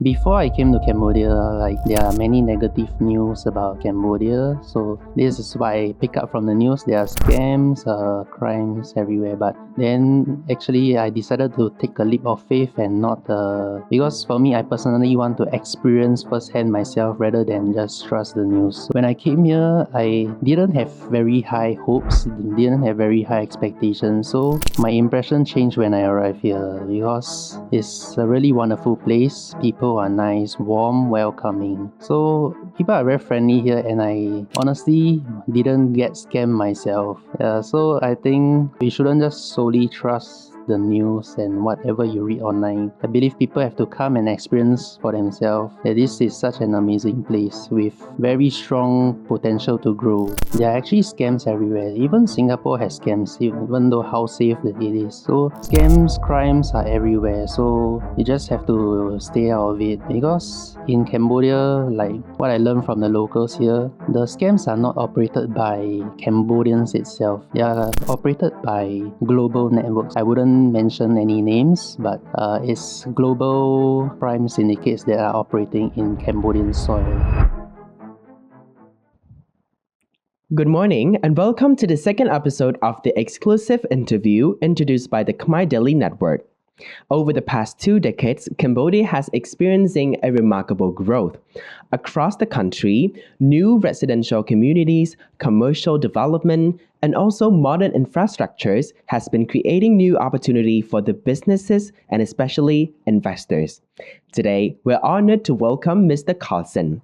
Before I came to Cambodia, there are many negative news about Cambodia. So this is why I pick up from the news. There are scams, crimes everywhere. But then actually I decided to take a leap of faith and not because for me I personally want to experience firsthand myself rather than just trust the news. When I came here, I didn't have very high hopes, didn't have very high expectations. So my impression changed when I arrived here because it's a really wonderful place. People are nice, warm, welcoming. So people are very friendly here, and I honestly didn't get scammed myself. So I think we shouldn't just solely trust the news and whatever you read online. I believe people have to come and experience for themselves that this is such an amazing place with very strong potential to grow. There are actually scams everywhere. Even Singapore has scams, even though how safe it is. So scams, crimes are everywhere. So you just have to stay out of it. Because in Cambodia, like what I learned from the locals here, the scams are not operated by Cambodians itself. They are operated by global networks. I wouldn't mention any names, but it's global crime syndicates that are operating in Cambodian soil. Good morning and welcome to the second episode of the exclusive interview introduced by the Khmer Daily Network. Over the past 2 decades, Cambodia has experiencing a remarkable growth. Across the country, new residential communities, commercial development, and also modern infrastructures has been creating new opportunity for the businesses and especially investors. Today, we're honored to welcome Mr. Carlson.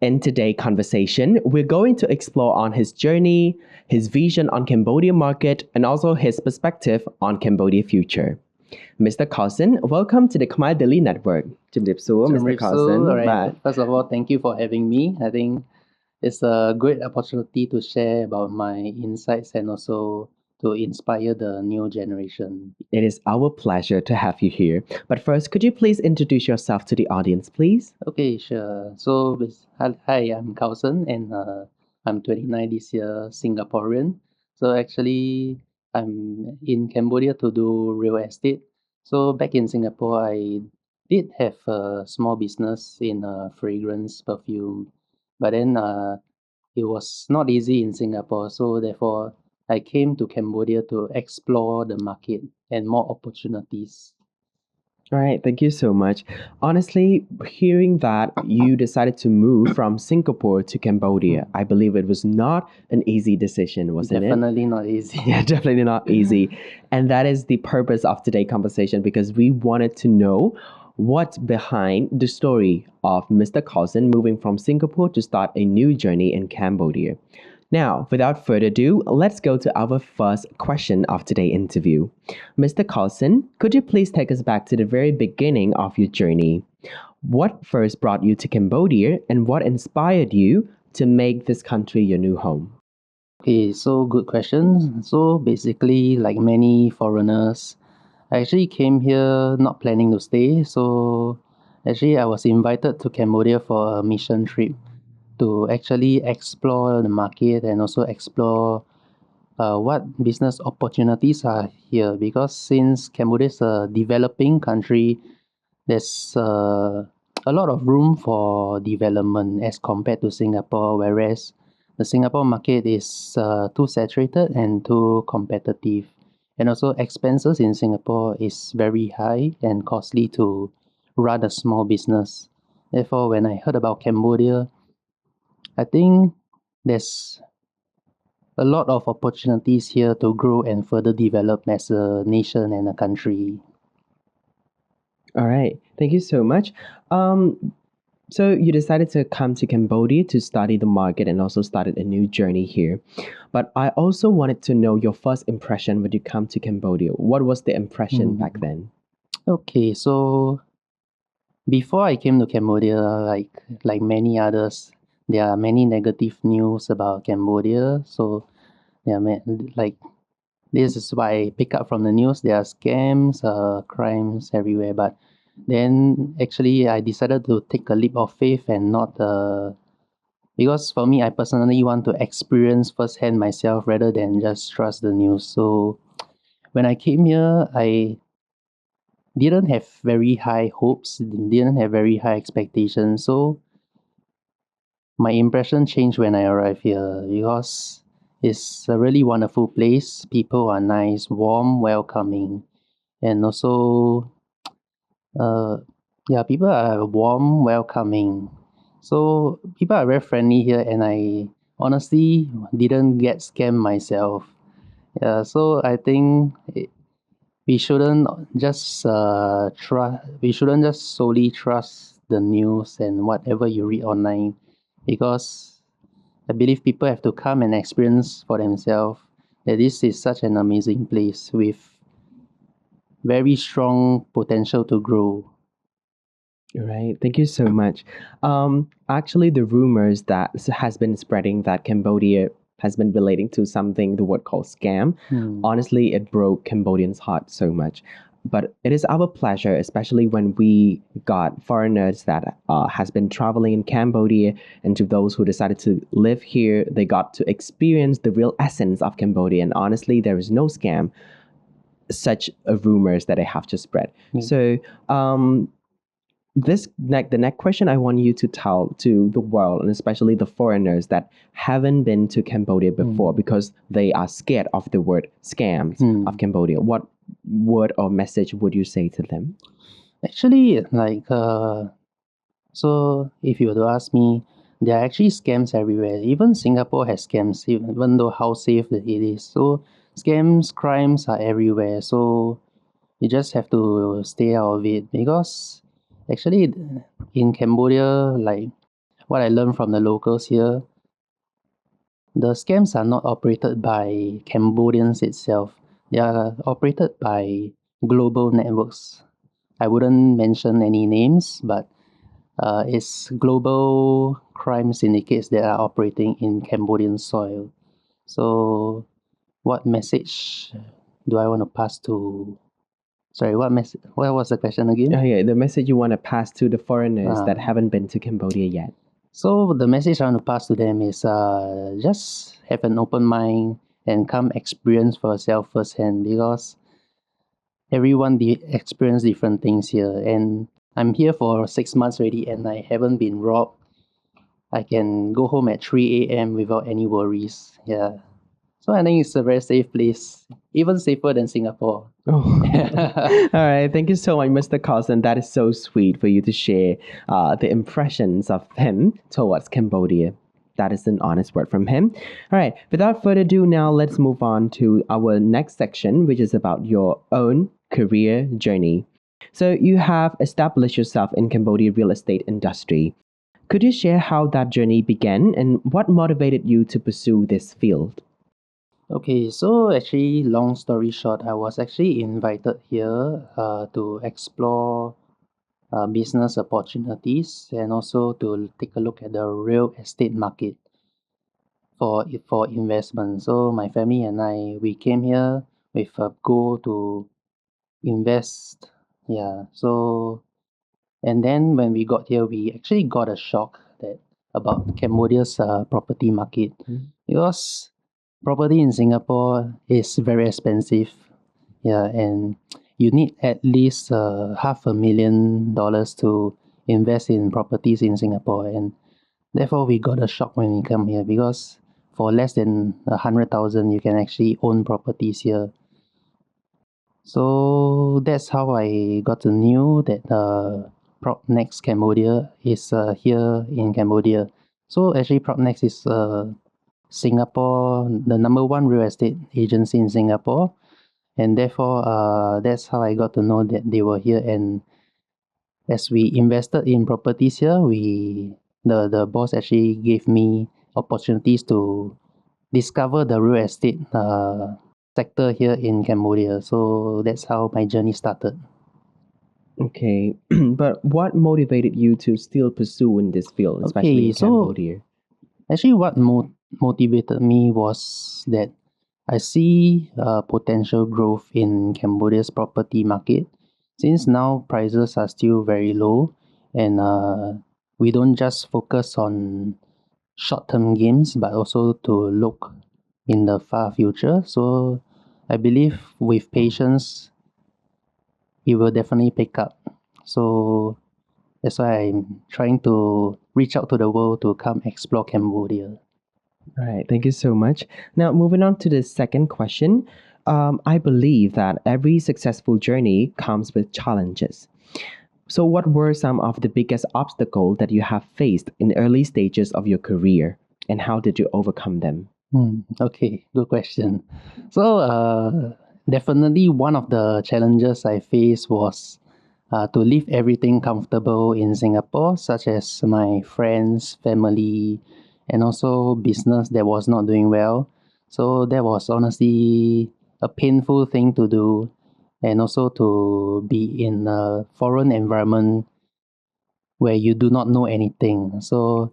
In today's conversation, we're going to explore on his journey, his vision on Cambodia market, and also his perspective on Cambodia future. Mr. Carlson, welcome to the Khmer Daily Network. Mr. Carlson. Right. First of all, thank you for having me. I think it's a great opportunity to share about my insights and also to inspire the new generation. It is our pleasure to have you here. But first, could you please introduce yourself to the audience, please? Okay, sure. So, hi, I'm Carlson and I'm 29 this year, Singaporean. So actually, I'm in Cambodia to do real estate. So back in Singapore, I did have a small business in fragrance, perfume, but then it was not easy in Singapore. So therefore, I came to Cambodia to explore the market and more opportunities. All right, thank you so much. Honestly, hearing that you decided to move from Singapore to Cambodia, I believe it was not an easy decision, wasn't it? Definitely not easy. Yeah, definitely not easy. And that is the purpose of today's conversation because we wanted to know what's behind the story of Mr. Carlson moving from Singapore to start a new journey in Cambodia. Now, without further ado, let's go to our first question of today's interview. Mr. Carlson, could you please take us back to the very beginning of your journey? What first brought you to Cambodia and what inspired you to make this country your new home? Okay, so good question. So basically, like many foreigners, I actually came here not planning to stay. So actually, I was invited to Cambodia for a mission trip to actually explore the market and also explore what business opportunities are here. Because since Cambodia is a developing country, there's a lot of room for development as compared to Singapore, whereas the Singapore market is too saturated and too competitive. And also expenses in Singapore is very high and costly to run a small business. Therefore, when I heard about Cambodia, I think there's a lot of opportunities here to grow and further develop as a nation and a country. All right, thank you so much. So you decided to come to Cambodia to study the market and also started a new journey here. But I also wanted to know your first impression when you come to Cambodia. What was the impression back then? Okay, so before I came to Cambodia, like many others, there are many negative news about Cambodia. So yeah, like this is why I pick up from the news. There are scams, crimes everywhere. But then actually I decided to take a leap of faith and not because for me I personally want to experience firsthand myself rather than just trust the news. So when I came here, I didn't have very high hopes, didn't have very high expectations. So my impression changed when I arrived here because it's a really wonderful place. People are nice, warm, welcoming, and also, uh, yeah, people are warm, welcoming. So people are very friendly here, and I honestly didn't get scammed myself. Yeah, so I think we shouldn't just we shouldn't just solely trust the news and whatever you read online, because I believe people have to come and experience for themselves that this is such an amazing place with very strong potential to grow. Right. Thank you so much. Actually, the rumors that has been spreading that Cambodia has been relating to something the word called scam. Honestly, it broke Cambodians' heart so much. But it is our pleasure, especially when we got foreigners that has been traveling in Cambodia, and to those who decided to live here, they got to experience the real essence of Cambodia. And honestly, there is no scam such rumors that I have to spread. So the next question I want you to tell to the world, and especially the foreigners that haven't been to Cambodia before, because they are scared of the word scams of Cambodia. What word or message would you say to them? Actually, so if you were to ask me, there are actually scams everywhere. Even Singapore has scams, even though how safe it is. So scams, crimes are everywhere. So you just have to stay out of it, because actually in Cambodia, like what I learned from the locals here, the scams are not operated by Cambodians itself. They are operated by global networks. I wouldn't mention any names, but it's global crime syndicates that are operating in Cambodian soil. So, what message do I want to pass to? Sorry, what message? What was the question again? Oh, yeah, the message you want to pass to the foreigners that haven't been to Cambodia yet. So the message I want to pass to them is just have an open mind and come experience for yourself firsthand, because everyone experience different things here, and I'm here for 6 months already and I haven't been robbed. I can go home at 3 a.m. without any worries. Yeah. So I think it's a very safe place, even safer than Singapore. Oh. All right. Thank you so much, Mr. Carlson. That is so sweet for you to share the impressions of him towards Cambodia. That is an honest word from him. All right. Without further ado, now let's move on to our next section, which is about your own career journey. So you have established yourself in Cambodia real estate industry. Could you share how that journey began and what motivated you to pursue this field? Okay, so actually, long story short, I was actually invited here to explore business opportunities and also to take a look at the real estate market for investment. So my family and we came here with a goal to invest. Yeah. So, and then when we got here, we actually got a shock that about Cambodia's property market, because property in Singapore is very expensive. Yeah, and you need at least $500,000 to invest in properties in Singapore, and therefore we got a shock when we come here, because for less than 100,000, you can actually own properties here. So that's how I got to know that PropNext Cambodia is here in Cambodia. So actually, PropNext is Singapore, the number one real estate agency in Singapore, and therefore that's how I got to know that they were here. And as we invested in properties here, the boss actually gave me opportunities to discover the real estate sector here in Cambodia. So that's how my journey started. Okay, but what motivated you to still pursue in this field, especially in Cambodia? Actually, what motivated me was that I see potential growth in Cambodia's property market, since now prices are still very low, and we don't just focus on short-term gains but also to look in the far future. So I believe with patience it will definitely pick up. So that's why I'm trying to reach out to the world to come explore Cambodia. All right, thank you so much. Now, moving on to the second question. I believe that every successful journey comes with challenges. So, what were some of the biggest obstacles that you have faced in early stages of your career, and how did you overcome them? Okay, good question. So, definitely one of the challenges I faced was to leave everything comfortable in Singapore, such as my friends, family, and also business that was not doing well. So, that was honestly a painful thing to do, and also to be in a foreign environment where you do not know anything. So,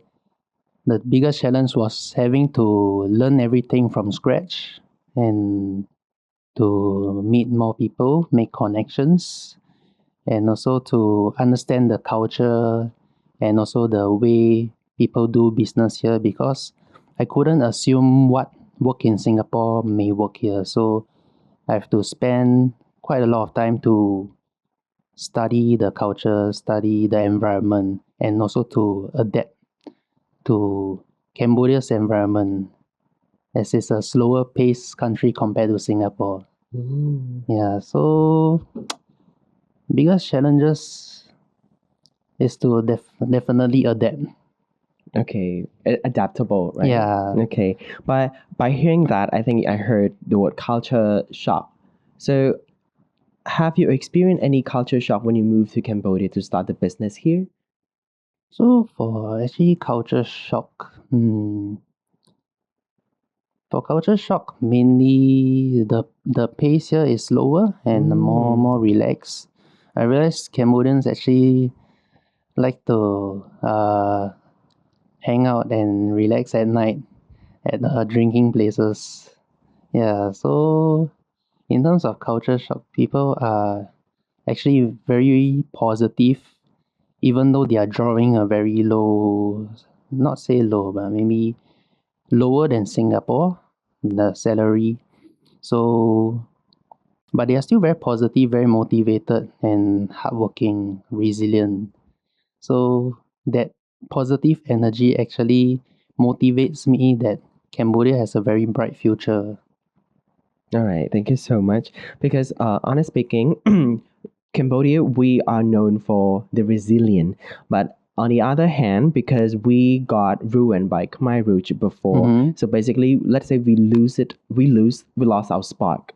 the biggest challenge was having to learn everything from scratch and to meet more people, make connections, and also to understand the culture and also the way people do business here, because I couldn't assume what work in Singapore may work here. So I have to spend quite a lot of time to study the culture, study the environment, and also to adapt to Cambodia's environment, as it's a slower paced country compared to Singapore. Yeah, so biggest challenges is to definitely adapt. Okay, adaptable, right? Yeah. Okay, but by hearing that, I think I heard the word culture shock. So, have you experienced any culture shock when you moved to Cambodia to start the business here? So for actually culture shock, for culture shock, mainly the pace here is slower and more relaxed. I realized Cambodians actually like to hang out and relax at night at drinking places. Yeah, so in terms of culture shock, people are actually very positive, even though they are drawing a very low, not say low, but maybe lower than Singapore, the salary. So, but they are still very positive, very motivated, and hardworking, resilient. So that positive energy actually motivates me that Cambodia has a very bright future. All right, thank you so much. Because, honest speaking, Cambodia, we are known for the resilient, but on the other hand, because we got ruined by Khmer Rouge before, so basically, let's say we lost our spark.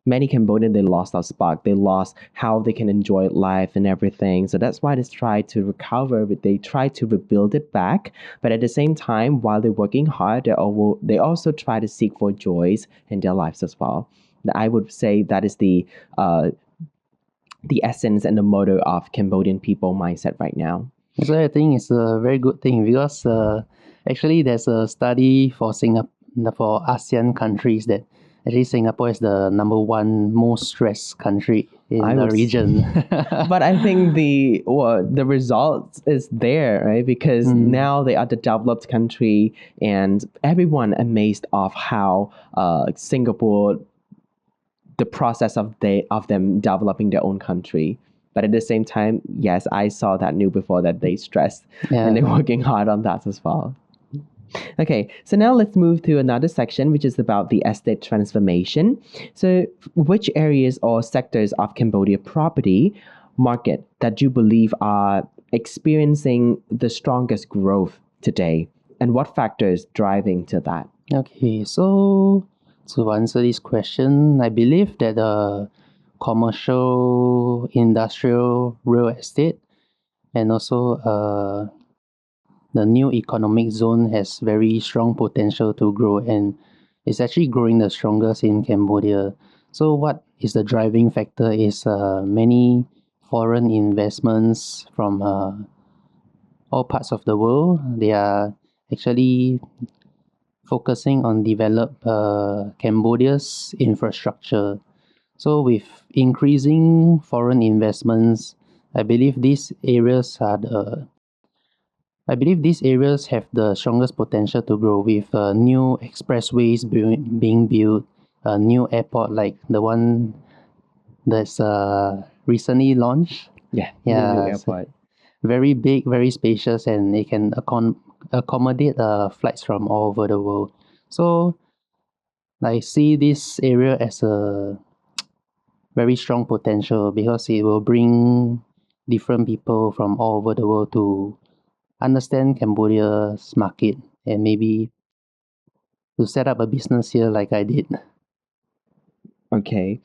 Many Cambodians, they lost our spark. They lost how they can enjoy life and everything. So that's why they try to recover. They try to rebuild it back. But at the same time, while they're working hard, they also try to seek for joys in their lives as well. I would say that is the essence and the motto of Cambodian people mindset right now. So I think it's a very good thing, because actually there's a study for for ASEAN countries that actually Singapore is the number one most stressed country in the region. But I think the result is there, right? Because now they are the developed country, and everyone amazed of how Singapore, the process of them developing their own country. But at the same time, yes, I saw that new before that they stressed and they're working hard on that as well. Okay, so now let's move to another section, which is about the estate transformation. So, which areas or sectors of Cambodia property market that you believe are experiencing the strongest growth today, and what factors driving to that? Okay, so to answer this question, I believe that commercial, industrial, real estate, and also the new economic zone has very strong potential to grow, and it's actually growing the strongest in Cambodia. So what is the driving factor is many foreign investments from all parts of the world. They are actually focusing on develop Cambodia's infrastructure. So with increasing foreign investments, I believe these areas are the I believe these areas have the strongest potential to grow, with new expressways being built, a new airport like the one that's recently launched. Yeah, the new Yeah, airport. very big, very spacious, and it can accommodate flights from all over the world. So I see this area as a very strong potential because it will bring different people from all over the world to understand Cambodia's market and maybe to set up a business here like I did. Okay.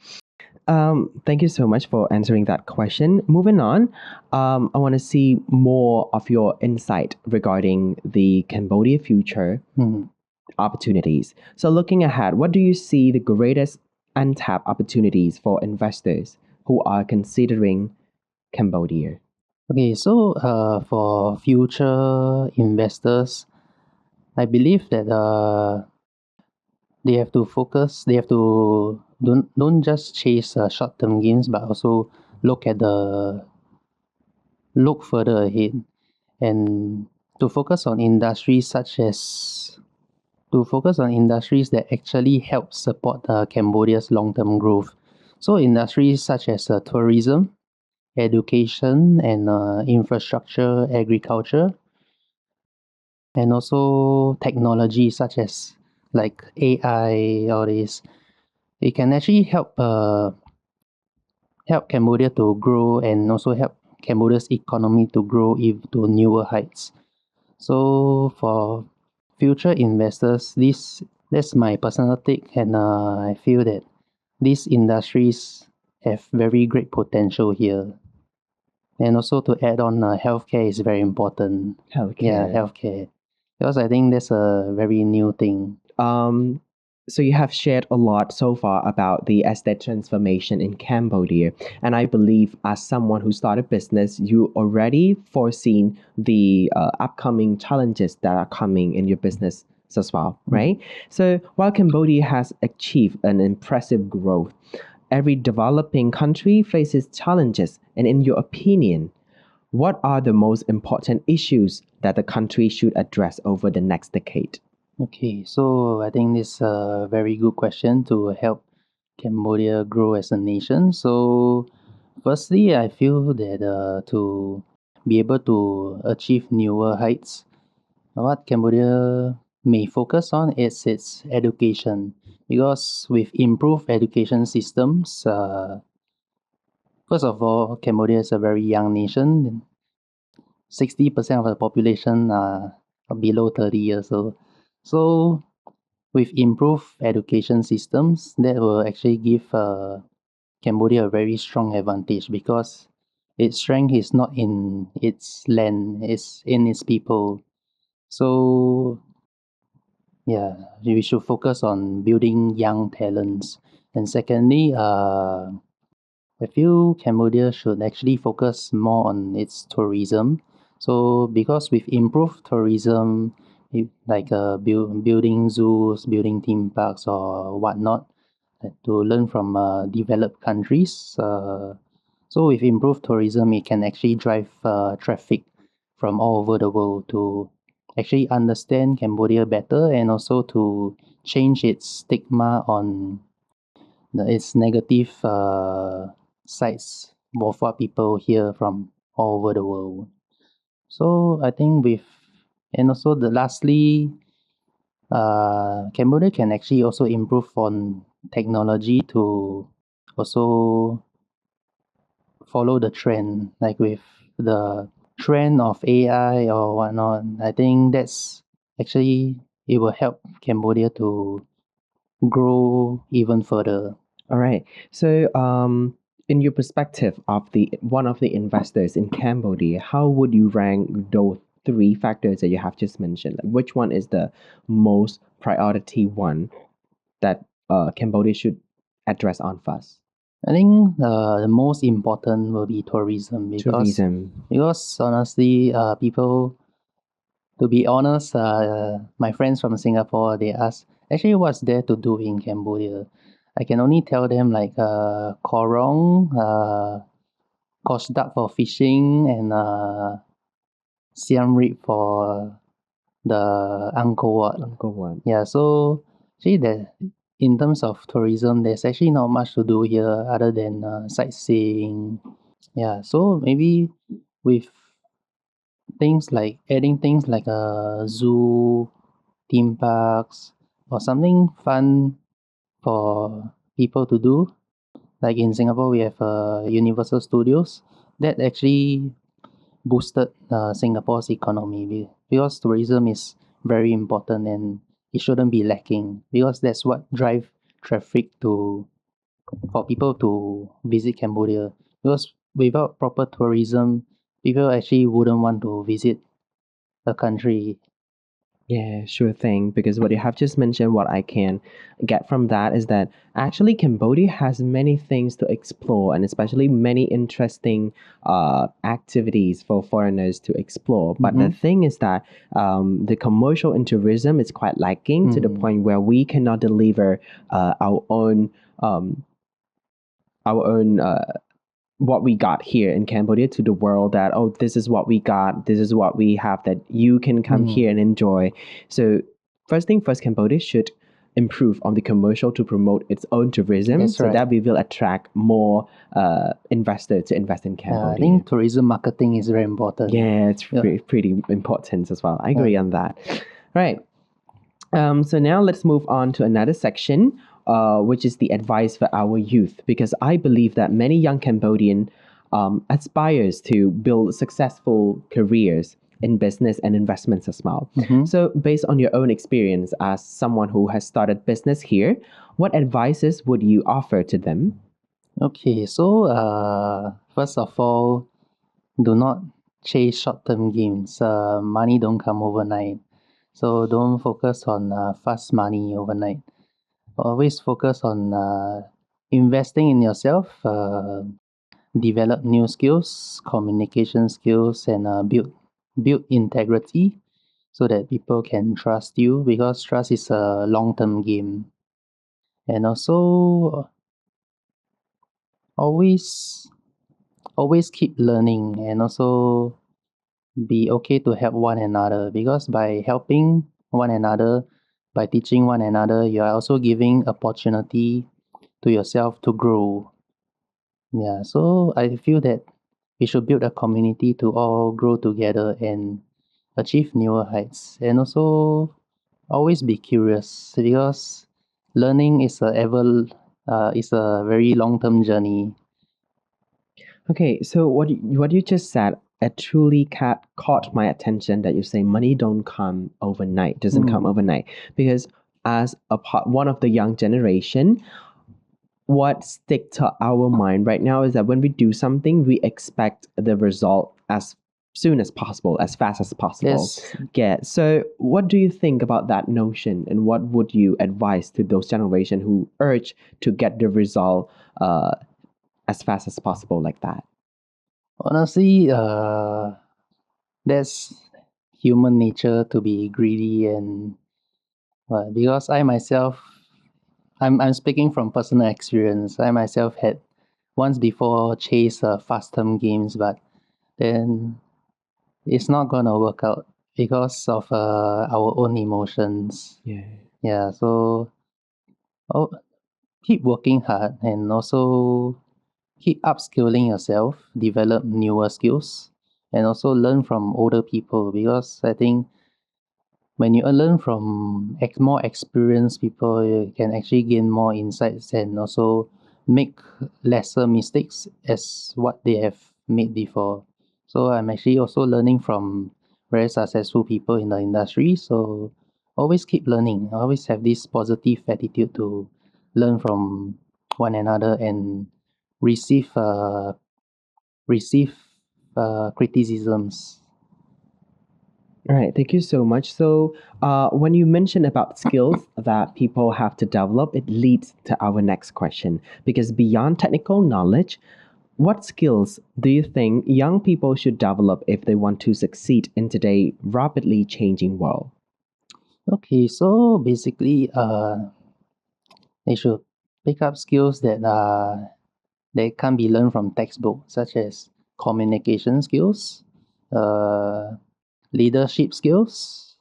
Thank you so much for answering that question. Moving on, I want to see more of your insight regarding the Cambodia future Hmm. opportunities. So, looking ahead, what do you see the greatest untapped opportunities for investors who are considering Cambodia? Okay, so for future investors, I believe that they have to focus. They have to don't just chase short term gains, but also look at the look further ahead and to focus on industries such as to focus on industries that actually help support Cambodia's long term growth. So industries such as tourism, education, and infrastructure, agriculture, and also technology such as like AI, all this. It can actually help Cambodia to grow and also help Cambodia's economy to grow to newer heights. So for future investors, that's my personal take, and I feel that these industries have very great potential here. And also to add on, healthcare is very important. Yeah, Healthcare. healthcare, because I think that's a very new thing. So you have shared a lot so far about the estate transformation in Cambodia, and I believe as someone who started business, you already foreseen the upcoming challenges that are coming in your business as well, right? So while Cambodia has achieved an impressive growth, every developing country faces challenges, and in your opinion, what are the most important issues that the country should address over the next decade? Okay, so I think this is a very good question to help Cambodia grow as a nation. So, firstly, I feel that to be able to achieve newer heights, what Cambodia may focus on is its education. Because with improved education systems, first of all, Cambodia is a very young nation. 60% of the population are below 30 years old. So, with improved education systems, that will actually give Cambodia a very strong advantage because its strength is not in its land, it's in its people. So, yeah, we should focus on building young talents. And secondly, I feel Cambodia should actually focus more on its tourism. So because with improved tourism, like building zoos, building theme parks or whatnot, to learn from developed countries. So with improved tourism, it can actually drive traffic from all over the world to actually understand Cambodia better and also to change its stigma on its negative sides of what people hear from all over the world. So I think and also the lastly, Cambodia can actually also improve on technology to also follow the trend, like with the trend of AI or whatnot. I think that's actually it will help Cambodia to grow even further. All right. So, in your perspective of the one of the investors in Cambodia, how would you rank those three factors that you have just mentioned? Like, which one is the most priority one that Cambodia should address on first? I think the most important will be tourism Tourism. because honestly, people, to be honest, my friends from Singapore, they ask, actually, what's there to do in Cambodia? I can only tell them like korong, kosh duck for fishing, and Siam Reap for the Angkor Wat. Angkor Wat. Yeah, so actually in terms of tourism, there's actually not much to do here other than sightseeing. Yeah, so maybe with adding things like a zoo, theme parks, or something fun for people to do. Like in Singapore, we have Universal Studios that actually boosted Singapore's economy because tourism is very important and it shouldn't be lacking because that's what drive traffic for people to visit Cambodia. Because without proper tourism, people actually wouldn't want to visit a country. Yeah, sure thing. Because what you have just mentioned, what I can get from that is that actually Cambodia has many things to explore, and especially many interesting activities for foreigners to explore. But the thing is that the commercial and tourism is quite lacking to the point where we cannot deliver our own um, our own. What we got here in Cambodia to the world that, oh, this is what we got, this is what we have that you can come here and enjoy. So first thing first, Cambodia should improve on the commercial to promote its own tourism. That's so right. that we will attract more investors to invest in Cambodia. I think tourism marketing is very important. Yeah, it's pretty important as well. I agree on that. Right. So now let's move on to another section, which is the advice for our youth, because I believe that many young Cambodian aspires to build successful careers in business and investments as well. So based on your own experience as someone who has started business here, what advices would you offer to them? Okay, so first of all, do not chase short-term gains. Money don't come overnight. So don't focus on fast money overnight. Always focus on investing in yourself, develop new skills, communication skills, and build integrity so that people can trust you because trust is a long-term game. And also always keep learning and also be okay to help one another because by helping one another, by teaching one another, you are also giving opportunity to yourself to grow. Yeah, so I feel that we should build a community to all grow together and achieve newer heights. And also always be curious because learning is a very long term journey. Okay, so what you just said, it truly caught my attention that you say money don't come overnight, doesn't come overnight. Because as one of the young generation, what stick to our mind right now is that when we do something, we expect the result as soon as possible, as fast as possible. Yes. Yeah. So what do you think about that notion, and what would you advise to those generation who urge to get the result as fast as possible like that? Honestly, that's human nature to be greedy and because I myself, I'm speaking from personal experience. I myself had once before chased fast term games, but then it's not gonna work out because of our own emotions. Yeah. Yeah, so oh, keep working hard and also keep upskilling yourself, develop newer skills, and also learn from older people because I think when you learn from more experienced people, you can actually gain more insights and also make lesser mistakes as what they have made before. So I'm actually also learning from very successful people in the industry. So always keep learning. Always have this positive attitude to learn from one another and receive receive criticisms. All right, thank you so much. So, when you mention about skills that people have to develop, it leads to our next question. Because beyond technical knowledge, what skills do you think young people should develop if they want to succeed in today's rapidly changing world? Okay, so basically, they should pick up skills that can't be learned from textbook, such as communication skills, uh, leadership skills,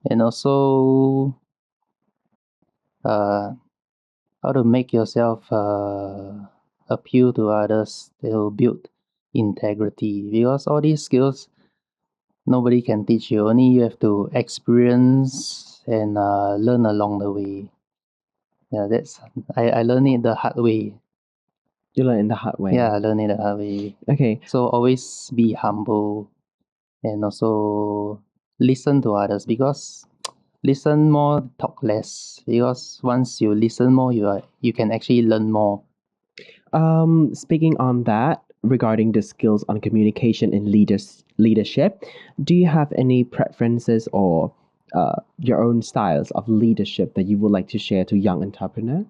and also how to make yourself appeal to others. They will build integrity, because all these skills nobody can teach you. Only you have to experience and learn along the way. Yeah, I learned it the hard way. You learn in the hard way. Yeah, I learned it the hard way. Okay. So always be humble, and also listen to others, because listen more, talk less. Because once you listen more, you can actually learn more. Speaking on that, regarding the skills on communication and leadership, do you have any preferences or your own styles of leadership that you would like to share to young entrepreneur?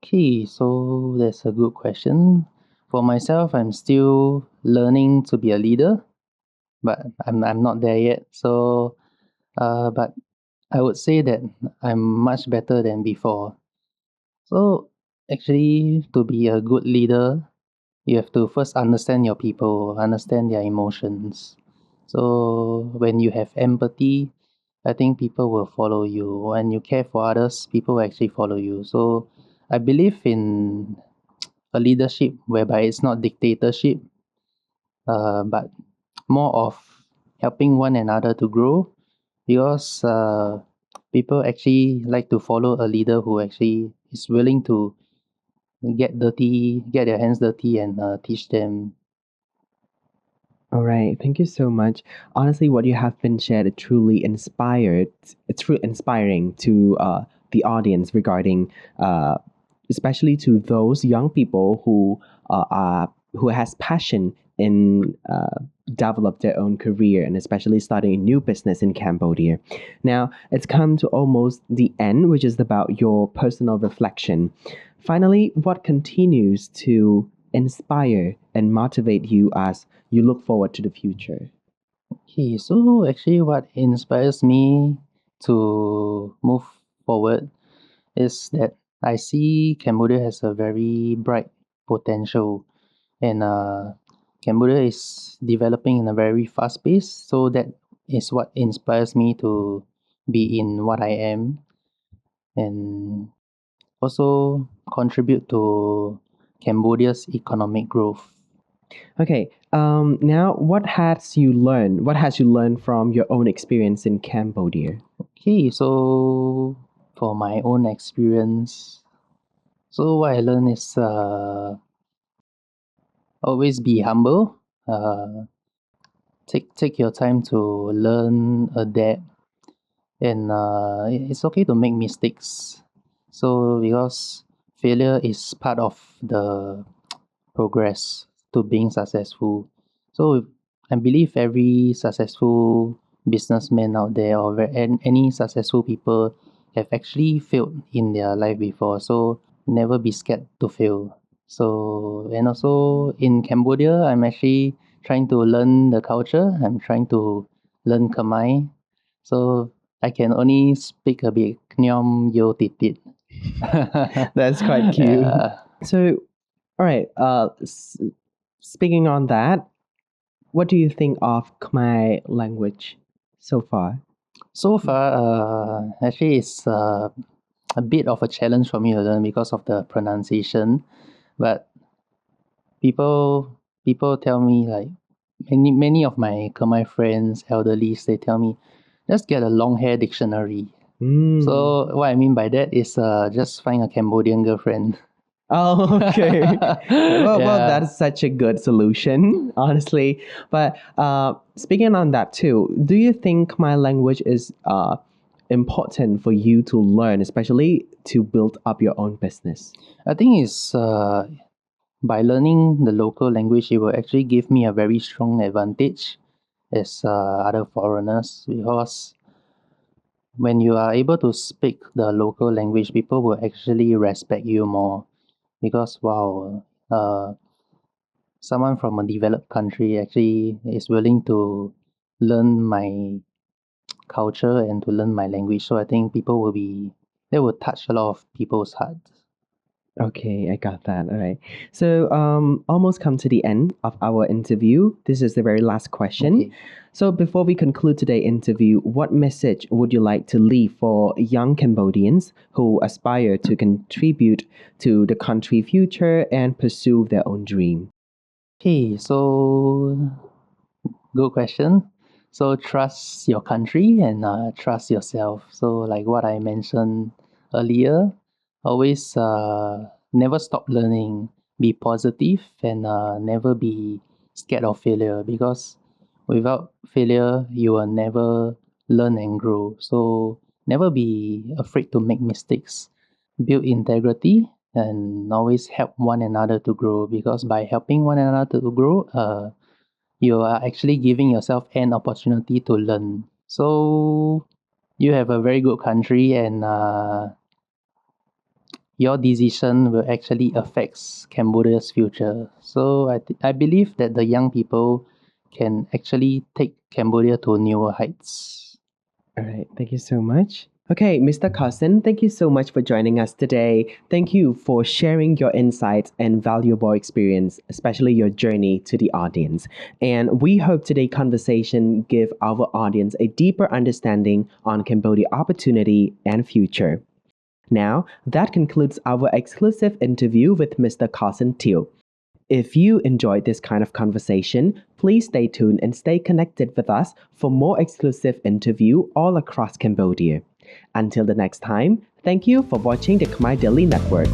Okay, so that's a good question. For myself, I'm still learning to be a leader, but I'm not there yet. So, but I would say that I'm much better than before. So, actually, to be a good leader, you have to first understand your people, understand their emotions. So, when you have empathy, I think people will follow you. When you care for others, people will actually follow you. So, I believe in a leadership whereby it's not dictatorship, but more of helping one another to grow, because people actually like to follow a leader who actually is willing to get dirty, get their hands dirty, and teach them. All right, thank you so much. Honestly, what you have been shared truly inspired. It's truly inspiring to the audience regarding, especially to those young people who has passion in develop their own career and especially starting a new business in Cambodia. Now it's come to almost the end, which is about your personal reflection. Finally, what continues to inspire and motivate you as you look forward to the future? Okay, so actually, what inspires me to move forward is that I see Cambodia has a very bright potential, and Cambodia is developing in a very fast pace. So that is what inspires me to be in what I am, and also contribute to Cambodia's economic growth. Okay. Now, what has you learned? What has you learned from your own experience in Cambodia? Okay, so for my own experience, so what I learned is always be humble. Take your time to learn, adapt, and it's okay to make mistakes. So because failure is part of the progress to being successful. So I believe every successful businessman out there, or any successful people, have actually failed in their life before. So never be scared to fail. So, and also in Cambodia, I'm actually trying to learn the culture. I'm trying to learn Khmer. So I can only speak a bit Knyom Yo Titit. That's quite cute. Yeah. So, all right. Speaking on that, what do you think of Khmer language so far? So far, actually, it's a bit of a challenge for me to learn because of the pronunciation. But people tell me, like, many of my Khmer friends, elderlies, they tell me, just get a long hair dictionary. Mm. So what I mean by that is just find a Cambodian girlfriend. Oh, okay. Well, Yeah. that's such a good solution, honestly. But speaking on that too, do you think my language is important for you to learn, especially to build up your own business? I think it's by learning the local language, it will actually give me a very strong advantage as other foreigners, because when you are able to speak the local language, people will actually respect you more, because wow, someone from a developed country actually is willing to learn my culture and to learn my language. So I think people will be, they will touch a lot of people's hearts. Okay, I got that. All right. So, almost come to the end of our interview. This is the very last question. Okay. So, before we conclude today's interview, what message would you like to leave for young Cambodians who aspire to contribute to the country's future and pursue their own dream? Okay, so good question. So trust your country and trust yourself. So like what I mentioned earlier, always never stop learning. Be positive and never be scared of failure, because without failure you will never learn and grow. So never be afraid to make mistakes. Build integrity and always help one another to grow, because by helping one another to grow, you are actually giving yourself an opportunity to learn. So you have a very good country, and your decision will actually affects Cambodia's future. So I believe that the young people can actually take Cambodia to newer heights. All right. Thank you so much. Okay, Mr. Carlson, thank you so much for joining us today. Thank you for sharing your insights and valuable experience, especially your journey to the audience. And we hope today's conversation give our audience a deeper understanding on Cambodia opportunity and future. Now, that concludes our exclusive interview with Mr. Carlson Teo. If you enjoyed this kind of conversation, please stay tuned and stay connected with us for more exclusive interview all across Cambodia. Until the next time, thank you for watching the Khmer Daily Network.